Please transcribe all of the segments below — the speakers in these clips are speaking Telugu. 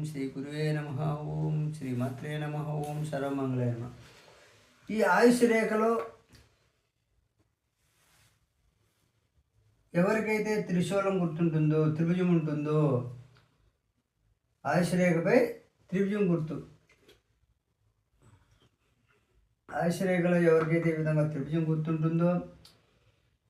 శ్రీ గురువే నమ. ఓం శ్రీమాత్రే నమ. ఓం సర్వమంగళాయ నమ. ఈ ఆయుష్ రేఖలో ఎవరికైతే త్రిశూలం గుర్తుంటుందో, త్రిభుజం ఉంటుందో, ఆయుష్ రేఖపై త్రిభుజం గుర్తు, ఆయుష్ రేఖలో ఎవరికైతే ఈ విధంగా త్రిభుజం గుర్తుంటుందో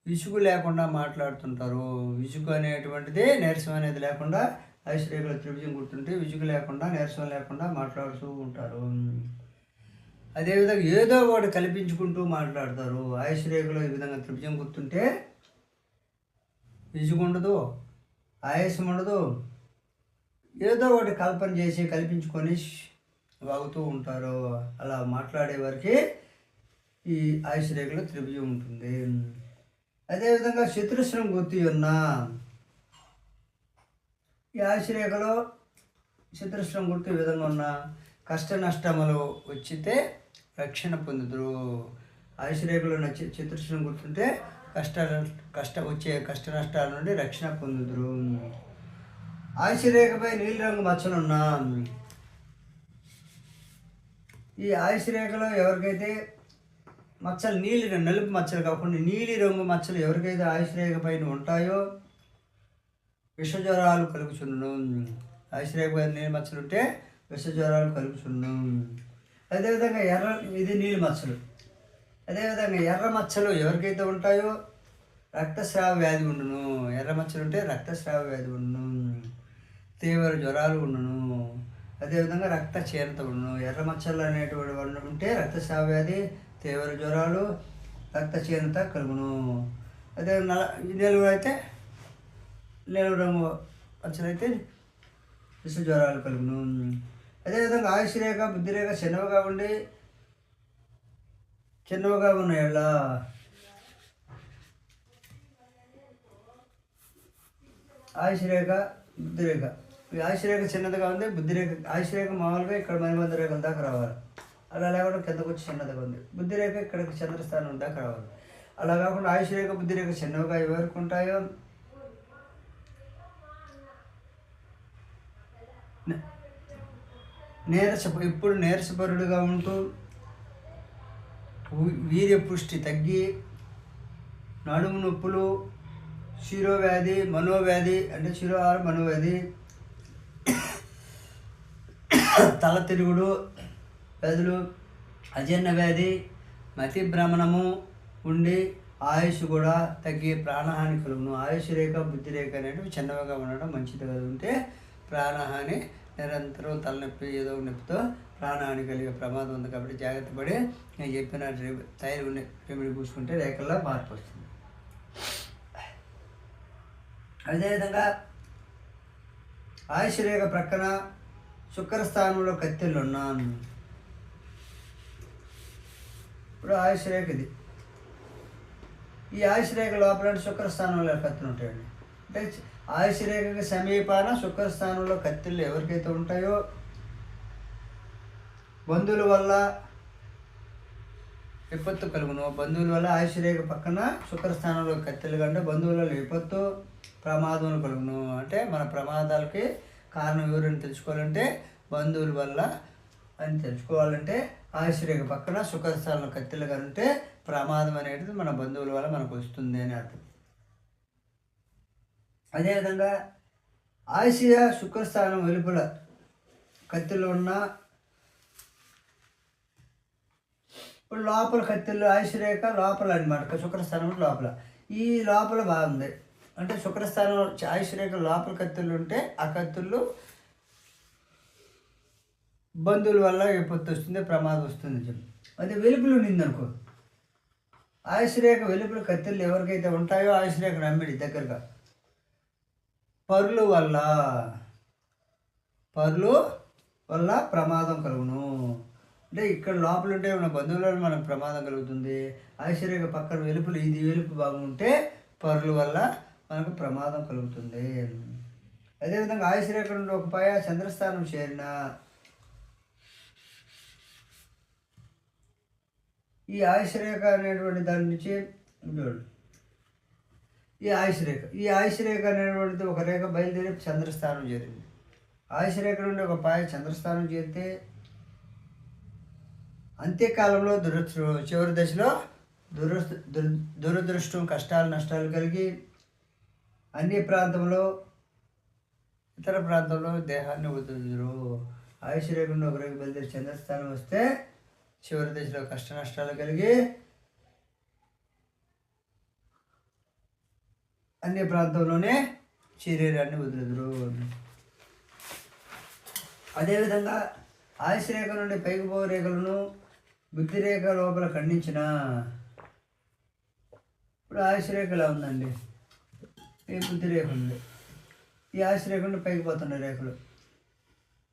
విసుగు లేకుండా మాట్లాడుతుంటారు. విసుగు అనేటువంటిది, నీరసం అనేది లేకుండా ఆయుష్ రేఖలో త్రిభుజం గుర్తుంటే విసుగు లేకుండా, నీరసం లేకుండా మాట్లాడుతూ ఉంటారు. అదేవిధంగా ఏదో ఒకటి కల్పించుకుంటూ మాట్లాడతారు. ఆయుష్ రేఖలో ఈ విధంగా త్రిభుజం గుర్తుంటే విసుగు ఉండదు, ఆయాసం ఉండదు. ఏదో ఒకటి కల్పన చేసి కల్పించుకొని వాగుతూ ఉంటారు. అలా మాట్లాడే వారికి ఈ ఆయుష్ రేఖలో త్రిభుజం ఉంటుంది. అదేవిధంగా చతురస్రం గుర్తు ఉన్న ఈ ఆయుష్ రేఖలో చతురస్రం గుర్తు ఈ విధంగా ఉన్న కష్ట నష్టములు వచ్చితే రక్షణ పొందుదురు. ఆయుష్ రేఖలో చతురస్రం గుర్తుంటే వచ్చే కష్ట నష్టాల నుండి రక్షణ పొందుదురు. ఆయుష్ రేఖపై నీలి రంగు మచ్చలున్న ఈ ఆయుష్ రేఖలో ఎవరికైతే మచ్చలు నలుపు మచ్చలు కాకుండా నీలి రంగు మచ్చలు ఎవరికైతే ఆయుష్ రేఖ పైన ఉంటాయో విషజ్వరాలు కలుగుచుండును. ఆయుష్ రేఖ పైన నీలి మచ్చలు ఉంటే విషజ్వరాలు కలుగుచుండును. అదేవిధంగా ఇది నీలి మచ్చలు. అదేవిధంగా ఎర్ర మచ్చలు ఎవరికైతే ఉంటాయో రక్తస్రావ వ్యాధి ఉండును. ఎర్ర మచ్చలు ఉంటే రక్తస్రావ వ్యాధి ఉండును. తీవ్ర జ్వరాలు ఉండును. అదేవిధంగా రక్త క్షీణత ఉండును. ఎర్ర మచ్చలు అనేటువంటి ఉంటే రక్తస్రావ వ్యాధి, తీవ్ర జ్వరాలు, రక్త క్షీణత కలుగును. అదే నిలువ అయితే నిలువ రంగు మచ్చలైతే విష జ్వరాలు కలుగును. అదేవిధంగా ఆయుష్ రేఖ, బుద్ధి రేఖ చిన్నవిగా ఉన్నాయి. అలా ఆయుష్ రేఖ, బుద్ధి రేఖ. ఆయుష్ రేఖ చిన్నదిగా ఉంది, బుద్ధి రేఖ, ఆయుష్ రేఖ మామూలుగా ఇక్కడ మణిబంధ రేఖల దాకా రావాలి. అలా లేకుండా కిందకు వచ్చి చిన్నదిగా ఉంది. బుద్ధి రేఖ ఇక్కడికి చంద్రస్థానం దాకా రావాలి. అలా కాకుండా ఆయుష్ రేఖ, బుద్ధి రేఖ చిన్నవిగా ఎవరికి ఉంటాయో ఎప్పుడు నీరసపరుడుగా ఉంటూ వీర్య పుష్టి తగ్గి నడుము నొప్పులు, శిరోవ్యాధి, మనోవ్యాధి అంటే శిరోహార మనోవ్యాధి, తల తిరుగుడు వ్యాధులు, అజీర్ణ వ్యాధి, మతి భ్రమణము ఉండి ఆయుష్ కూడా తగ్గి ప్రాణహాని కలుగును. ఆయుష్ రేఖ, బుద్ధి రేఖ అనేవి చిన్నవిగా ఉండడం మంచిది కదా. ఉంటే ప్రాణహాని, నిరంతరం తలనొప్పి, ఏదో నొప్పితో ప్రాణహాని కలిగే ప్రమాదం ఉంది. కాబట్టి జాగ్రత్త పడి నేను చెప్పిన తైరు రెమెడీ పూసుకుంటే రేఖల్లో మార్పు వస్తుంది. అదేవిధంగా ఆయుష్ రేఖ ప్రక్కన శుక్రస్థానంలో కత్తెలు ఉన్నాను. ఇప్పుడు ఆయుష్ రేఖ ఇది. ఈ ఆయుష్ రేఖ లోపల శుక్రస్థానంలో కత్తులు ఉంటాయండి. అంటే ఆయుష్ రేఖకి సమీపాన శుక్రస్థానంలో కత్తెలు ఎవరికైతే ఉంటాయో బంధువుల వల్ల విపత్తు కలుగును. బంధువుల వల్ల ఆయుష్ రేఖ పక్కన శుక్రస్థానంలో కత్తెలు కంటే బంధువుల వల్ల విపత్తు, ప్రమాదములు కలుగును. అంటే మన ప్రమాదాలకి కారణం ఎవరైనా తెలుసుకోవాలంటే బంధువుల వల్ల అని తెలుసుకోవాలంటే ఆయుష్ రేఖ పక్కన శుక్రస్థానంలో కత్తెలు కంటే ప్రమాదం అనేది మన బంధువుల వల్ల మనకు వస్తుంది అని అర్థం. అదేవిధంగా ఆయుష్ శుక్రస్థానం వెలుపల కత్తెలు ఉన్న ఇప్పుడు లోపల కత్తెలు ఆయుష్ రేఖ లోపల అనమాట, శుక్రస్థానం లోపల. ఈ లోపల బాగుంది అంటే శుక్రస్థానం ఆయుష్ రేఖ లోపల కత్తులు ఉంటే ఆ కత్తులు బంధువుల వల్ల విపత్తు వస్తుంది, ప్రమాదం వస్తుంది చెప్పి. అది వెలుపులు ఉండిందనుకో, ఆయుష్ రేఖ వెలుపులు కత్తులు ఎవరికైతే ఉంటాయో ఆయుష్ రేఖ నమ్మిడి దగ్గరగా పరుల వల్ల ప్రమాదం కలుగును. అంటే ఇక్కడ లోపల ఉంటే మన బంధువుల వల్ల మనకు ప్రమాదం కలుగుతుంది. ఆయుష్ రేఖ పక్కన వెలుపులు ఇది వెలుపు బాగుంటే పరుల వల్ల మనకు ప్రమాదం కలుగుతుంది. అదేవిధంగా ఆయుష్ రేఖ నుండి ఒక పాయ చంద్రస్థానం చేరిన ఈ ఆయుష్ రేఖ అనేటువంటి దాని నుంచి ఈ ఆయుష్ రేఖ అనేటువంటిది ఒక రేఖ బయలుదేరి చంద్రస్థానం చేరింది. ఆయుషరేఖ నుండి ఒక పాయ చంద్రస్థానం చేరితే అంత్యకాలంలో చివరి దశలో దురదృష్టం, కష్టాలు, నష్టాలు కలిగి అన్ని ప్రాంతంలో ఇతర ప్రాంతంలో దేహాన్ని వదులుదురు. ఆయుషరేఖ నుండి ఒక రేఖ బయలుదేరి చంద్రస్థానం వస్తే చివరి దశలో కష్ట నష్టాలు కలిగి అన్ని ప్రాంతంలోనే శరీరాన్ని వదులుదురు. అదేవిధంగా ఆయుషరేఖ నుండి పైకి పో రేఖలను బుద్ధిరేఖ లోపల ఖండించిన ఇప్పుడు ఆయుషరేఖ ఎలా ఉందండి, ఈ బుద్ధిరేఖ ఉంది. ఈ ఆయుషరేఖ నుండి పైకి పోతున్న రేఖలు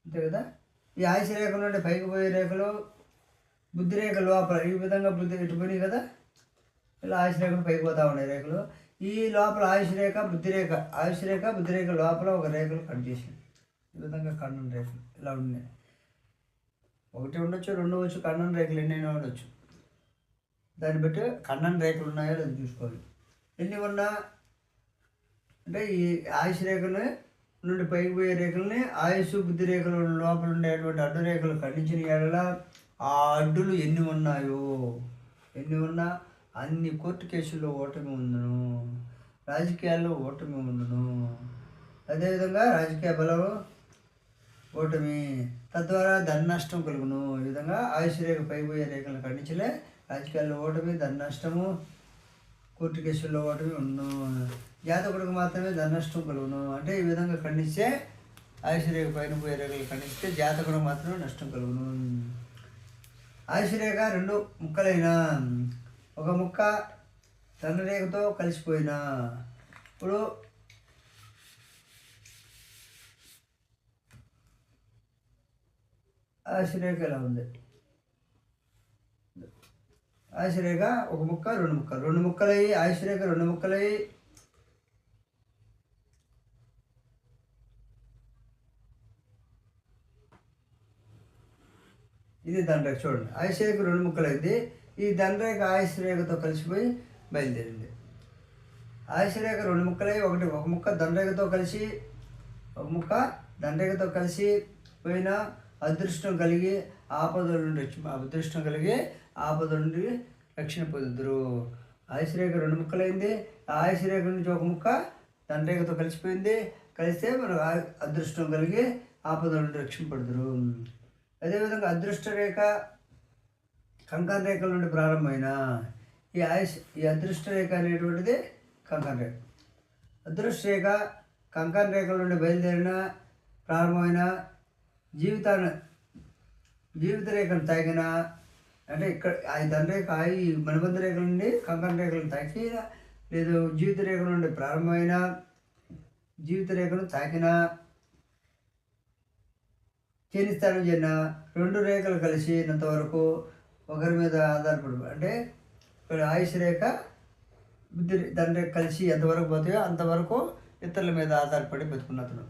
అంతే కదా. ఈ ఆయుషరేఖ నుండి పైకి పోయే రేఖలు బుద్ధిరేఖ లోపల ఈ విధంగా బుద్ధి ఎట్టుపోయినాయి కదా, ఇలా ఆయుషరేఖలు పైకి పోతా ఉన్నాయి రేఖలు. ఈ లోపల ఆయుషరేఖ బుద్ధిరేఖ లోపల ఒక రేఖలు కట్ చేసింది. ఈ విధంగా ఖండన రేఖలు ఇలా ఉన్నాయి. ఒకటి ఉండొచ్చు, రెండు ఉండొచ్చు, ఖండన రేఖలు ఎన్నైనా ఉండొచ్చు. దాన్ని బట్టి ఖండన రేఖలు ఉన్నాయో అది చూసుకోవాలి. ఎన్ని ఉన్నా అంటే ఈ ఆయుష్ రేఖలు నుండి పైకి పోయే రేఖల్ని ఆయుష్ బుద్ధి రేఖలు లోపల ఉండేటువంటి అడ్డు రేఖలు ఖండించిన ఏడల ఆ అడ్డులు ఎన్ని ఉన్నా అన్ని కోర్టు కేసుల్లో ఓటమి ఉండును, రాజకీయాల్లో ఓటమి ఉండును. అదేవిధంగా రాజకీయ బలం ఓటమి, తద్వారా ధన నష్టం కలుగును. ఈ విధంగా ఆయుష్ రేఖ పైపోయే రేఖలను ఖండించలే రాజకీయాల్లో ఓటమి, ధన నష్టము, కోర్టు కేసుల్లో ఓటమి ఉండును. జాతకుడికి మాత్రమే ధన నష్టం కలుగును. అంటే ఈ విధంగా ఖండిస్తే ఆయుష్ రేఖ పైన పోయే రేఖలు ఖండిస్తే జాతకుడికి మాత్రమే నష్టం కలుగును. ఆయుష్ రేఖ రెండు ముక్కలైన ఒక ముక్క ధనరేఖతో కలిసిపోయిన ఇప్పుడు ఆయుషరేఖ ఎలా ఉంది, ఆయుషరేఖ ఒక ముక్క రెండు ముక్కలయ్యి ఆయుషరేఖ రెండు ముక్కలయ్యి ఇది ధనరేఖ. చూడండి, ఆయుషరేఖ రెండు ముక్కలైంది. ఈ ధనరేఖ ఆయుషరేఖతో కలిసిపోయి బయలుదేరింది. ఆయుషరేఖ రెండు ముక్కలై ఒక ముక్క ధనరేఖతో కలిసి పోయిన అదృష్టం కలిగి ఆపదల నుండి రక్షణ పొందుదురు. ఆయుషరేఖ రెండు ముక్కలైంది. ఆ ఆయుషరేఖ నుంచి ఒక ముక్క ధనరేఖతో కలిసిపోయింది. కలిస్తే మనకు అదృష్టం కలిగి ఆపదల నుండి రక్షణ పడుదురు. అదేవిధంగా అదృష్ట రేఖ కంకణ రేఖల నుండి ప్రారంభమైన ఈ అదృష్ట రేఖ అనేటువంటిది కంకణ రేఖ. అదృష్ట రేఖ కంకణ రేఖల నుండి బయలుదేరిన ప్రారంభమైన జీవిత రేఖను తాకిన అంటే ఇక్కడ ధనరేఖ ఈ మణిబంధ రేఖల నుండి కంకణ రేఖలను తాకిన లేదు జీవిత రేఖ నుండి ప్రారంభమైన జీవిత రేఖను తాకిన చేనిస్తాను చేరిన రెండు రేఖలు కలిసినంత వరకు ఒకరి మీద ఆధారపడి అంటే ఇక్కడ ఆయుష్ రేఖ బుద్ధి ధనరేఖ కలిసి ఎంతవరకు పోతాయో అంతవరకు ఇతరుల మీద ఆధారపడి బతుకున్న అతను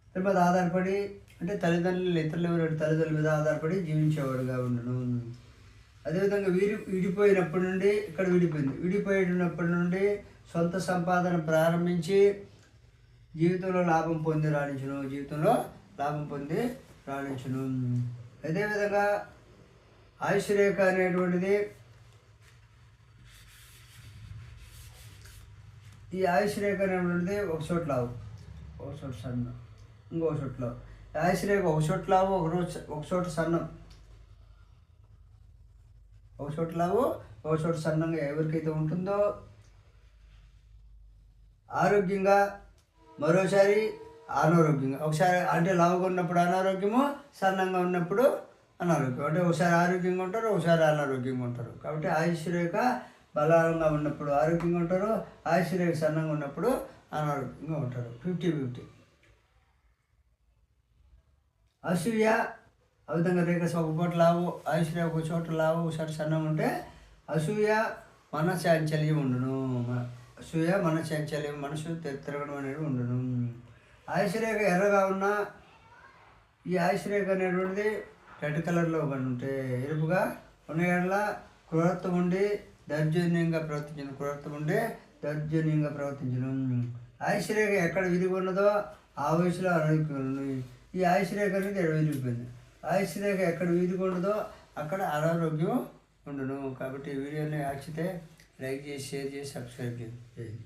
ఇతరుల మీద ఆధారపడి అంటే తల్లిదండ్రుల మీద ఆధారపడి జీవించేవాడుగా ఉండను. అదేవిధంగా విడిపోయినప్పటి నుండి ఇక్కడ విడిపోయినప్పటి నుండి సొంత సంపాదన ప్రారంభించి జీవితంలో లాభం పొంది రాణించును. అదేవిధంగా ఆయుష్ రేఖ అనేటువంటిది ఈ ఆయుష్ రేఖ అనేటువంటిది ఒక చోట లావు, ఒక చోట సన్నం, ఇంకొక చోట లావు. ఆయుష్ రేఖ ఒక చోట లావు, ఒక చోట సన్నం, ఒక చోట లావు, ఒక చోట సన్నంగా ఎవరికైతే ఉంటుందో ఆరోగ్యంగా, మరోసారి అనారోగ్యంగా. ఒకసారి అంటే లావుగా ఉన్నప్పుడు అనారోగ్యము, సన్నంగా ఉన్నప్పుడు అనారోగ్యం. అంటే ఒకసారి ఆరోగ్యంగా ఉంటారు, ఒకసారి అనారోగ్యంగా ఉంటారు. కాబట్టి ఆయుష్ రేఖ బలంగా ఉన్నప్పుడు ఆరోగ్యంగా ఉంటారు, ఆయుష్ రేఖ సన్నంగా ఉన్నప్పుడు అనారోగ్యంగా ఉంటారు. 50-50. అసూయ ఆ విధంగా రేఖ ఒక పూట లావు, ఆయుష్ రేఖ ఒక చోట లావు, ఒకసారి సన్నంగా ఉంటే అసూయ మనశ్చాంచల్యం ఉండును. మనసు తిరగడం అనేది ఉండును. ఆయుష్ రేఖ ఎర్రగా ఉన్న ఈ ఆయుష్ రేఖ అనేటువంటిది రెడ్ కలర్లో కానీ ఉంటే ఎరుపుగా ఉన్న ఏళ్ళ క్రూరత్వం ఉండి దౌర్జన్యంగా ప్రవర్తించను. ఆయుష్ రేఖ ఎక్కడ విరిగి ఉన్నదో ఆ వయసులో ఆరోగ్యం ఉండను. ఈ ఆయుష్ రేఖ అనేది విరిగిపోయింది. ఆయుష్ రేఖ ఎక్కడ వీధిగా ఉండదో అక్కడ అనారోగ్యం ఉండను. కాబట్టి ఈ వీడియోని నచ్చితే లైక్ చేసి, షేర్ చేసి, సబ్స్క్రైబ్ చేయండి.